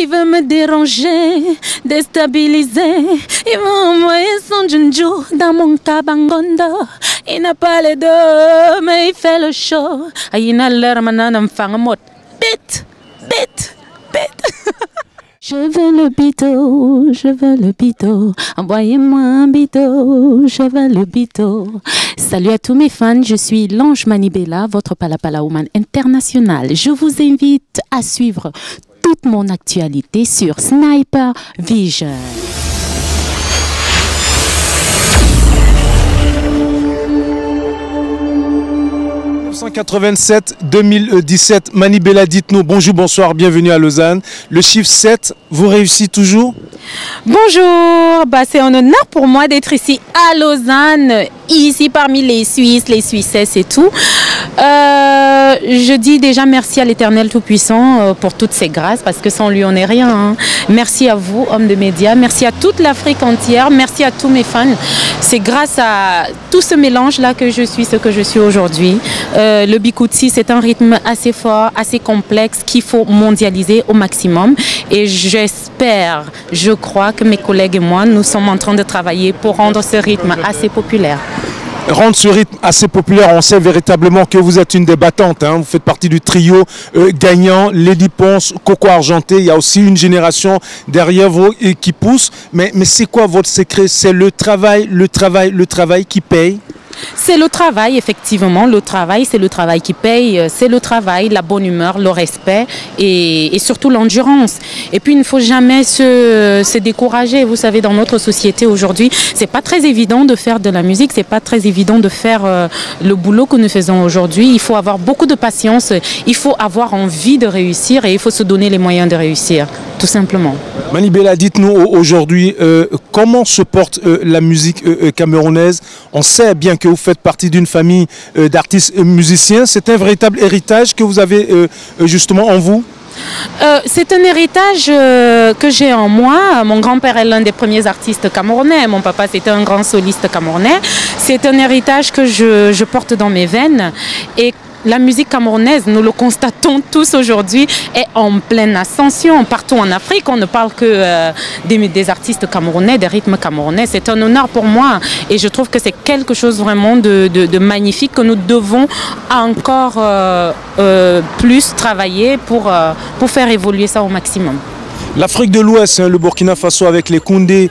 Il veut me déranger, déstabiliser. Il veut envoyer son junju dans mon kabangondo. Il n'a pas les deux, mais il fait le show. Il n'a l'air maintenant fang mot. Bête, bête, bête. Je veux le bito, je veux le bito. Envoyez-moi un bito, je veux le bito. Salut à tous mes fans, je suis l'ange Manibela, votre Palapala Woman internationale. Je vous invite à suivre toute mon actualité sur Sniper Vision. 1987-2017, Manibela, dites-nous bonjour, bonsoir, bienvenue à Lausanne. Le chiffre 7, vous réussissez toujours? Bonjour, c'est un honneur pour moi d'être ici à Lausanne, ici parmi les Suisses, les Suissesses et tout. Je dis déjà merci à l'Éternel Tout-Puissant pour toutes ses grâces, parce que sans lui on n'est rien. Hein. Merci à vous, hommes de médias, merci à toute l'Afrique entière, merci à tous mes fans. C'est grâce à tout ce mélange-là que je suis ce que je suis aujourd'hui. Le Bikutsi, c'est un rythme assez fort, assez complexe qu'il faut mondialiser au maximum. Et j'espère, je crois que mes collègues et moi, nous sommes en train de travailler pour rendre ce rythme assez populaire. Rendre ce rythme assez populaire, on sait véritablement que vous êtes une des battantes. Hein. Vous faites partie du trio gagnant, Lady Ponce, Coco Argenté. Il y a aussi une génération derrière vous qui pousse. Mais c'est quoi votre secret? C'est le travail qui paye? C'est le travail, effectivement. Le travail, c'est le travail qui paye. C'est le travail, la bonne humeur, le respect et surtout l'endurance. Et puis, il ne faut jamais se décourager. Vous savez, dans notre société aujourd'hui, c'est pas très évident de faire de la musique. C'est pas très évident de faire le boulot que nous faisons aujourd'hui. Il faut avoir beaucoup de patience. Il faut avoir envie de réussir et il faut se donner les moyens de réussir, tout simplement. Manibela, dites-nous aujourd'hui comment se porte la musique camerounaise. On sait bien que vous faites partie d'une famille d'artistes musiciens. C'est un véritable héritage que vous avez justement en vous? C'est un héritage que j'ai en moi. Mon grand-père est l'un des premiers artistes camerounais. Mon papa, c'était un grand soliste camerounais. C'est un héritage que je porte dans mes veines. Et la musique camerounaise, nous le constatons tous aujourd'hui, est en pleine ascension. Partout en Afrique, on ne parle que des artistes camerounais, des rythmes camerounais. C'est un honneur pour moi et je trouve que c'est quelque chose vraiment de magnifique que nous devons encore plus travailler pour faire évoluer ça au maximum. L'Afrique de l'Ouest, le Burkina Faso avec les Koundé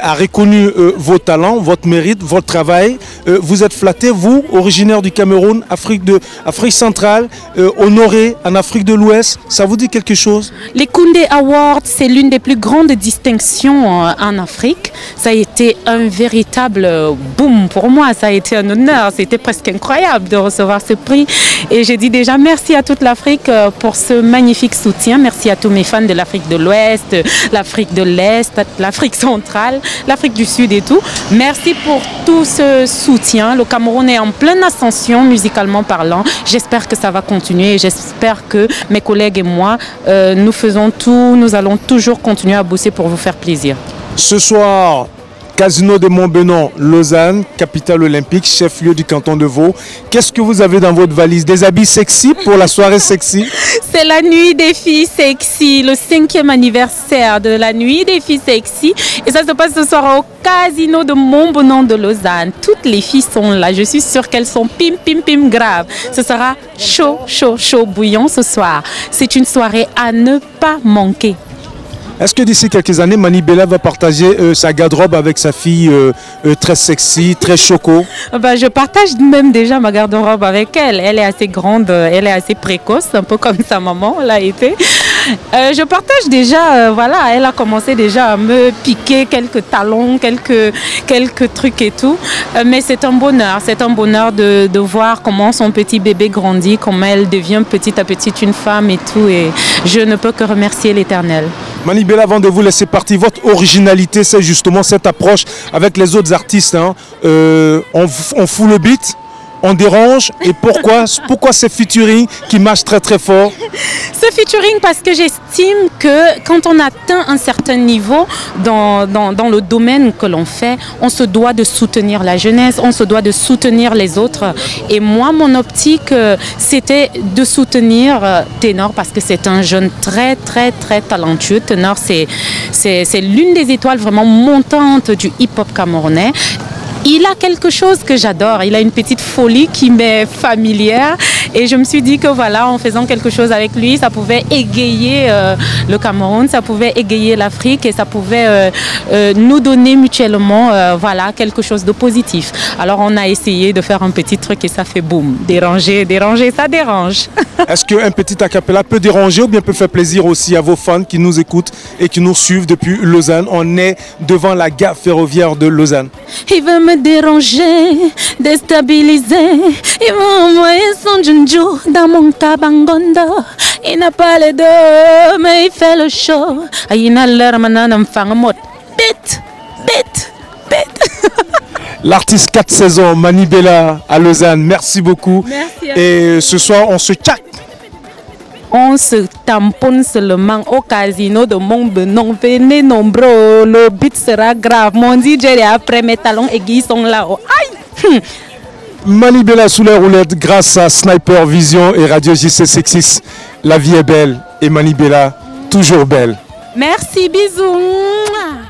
a reconnu vos talents, votre mérite, votre travail. Vous êtes flatté, vous, originaire du Cameroun, Afrique centrale, honoré en Afrique de l'Ouest. Ça vous dit quelque chose? Les Koundé Awards, c'est l'une des plus grandes distinctions en Afrique. Ça a été un véritable boom pour moi. Ça a été un honneur. C'était presque incroyable de recevoir ce prix. Et j'ai dit déjà merci à toute l'Afrique pour ce magnifique soutien. Merci à tous mes fans de l'Afrique de l'Ouest, l'Afrique de l'Est, l'Afrique centrale, l'Afrique du Sud et tout. Merci pour tout ce soutien. Le Cameroun est en pleine ascension musicalement parlant. J'espère que ça va continuer et j'espère que mes collègues et moi, nous faisons tout, nous allons toujours continuer à bosser pour vous faire plaisir. Ce soir, Casino de Montbenon, Lausanne, capitale olympique, chef-lieu du canton de Vaud. Qu'est-ce que vous avez dans votre valise? Des habits sexy pour la soirée sexy? C'est la nuit des filles sexy, le 5e anniversaire de la nuit des filles sexy. Et ça se passe ce soir au Casino de Montbenon de Lausanne. Toutes les filles sont là. Je suis sûre qu'elles sont pim, pim, pim grave. Ce sera chaud, chaud, chaud, bouillant ce soir. C'est une soirée à ne pas manquer. Est-ce que d'ici quelques années, Manibela va partager sa garde-robe avec sa fille très sexy, très choco? Je partage même déjà ma garde-robe avec elle. Elle est assez grande, elle est assez précoce, un peu comme sa maman l'a été. Je partage déjà, voilà, elle a commencé déjà à me piquer quelques talons, quelques trucs et tout. Mais c'est un bonheur de voir comment son petit bébé grandit, comment elle devient petit à petit une femme et tout. Et je ne peux que remercier l'Éternel. Manibela, avant de vous laisser partir, votre originalité, c'est justement cette approche avec les autres artistes. Hein. On fout le beat, on dérange et pourquoi ces featuring qui marchent très très fort? Ce featuring parce que j'estime que quand on atteint un certain niveau dans le domaine que l'on fait, on se doit de soutenir la jeunesse, on se doit de soutenir les autres. Et moi, mon optique, c'était de soutenir Ténor parce que c'est un jeune très très très talentueux. Ténor, c'est l'une des étoiles vraiment montantes du hip-hop camerounais. Il a quelque chose que j'adore, il a une petite folie qui m'est familière et je me suis dit que voilà, en faisant quelque chose avec lui, ça pouvait égayer le Cameroun, ça pouvait égayer l'Afrique et ça pouvait nous donner mutuellement voilà, quelque chose de positif. Alors on a essayé de faire un petit truc et ça fait boum, déranger, ça dérange. Est-ce qu'un petit acapella peut déranger ou bien peut faire plaisir aussi à vos fans qui nous écoutent et qui nous suivent depuis Lausanne? On est devant la gare ferroviaire de Lausanne. Il veut me déranger, déstabiliser. Il m'a envoyé son junju dans mon tabangondo. Il n'a pas les deux, mais il fait le show. Il a l'air maintenant d'un fang mode. Bête. L'artiste 4 saisons, Manibela à Lausanne, merci beaucoup. Merci. Et ce soir, on se tchac. On se tamponne seulement au casino de Montbenon. Venez nombreux, le beat sera grave. Mon DJ est après, mes talons aiguilles sont là-haut. Aïe! Manibela sous les roulettes grâce à Sniper Vision et Radio JC66. La vie est belle et Manibela toujours belle. Merci, bisous.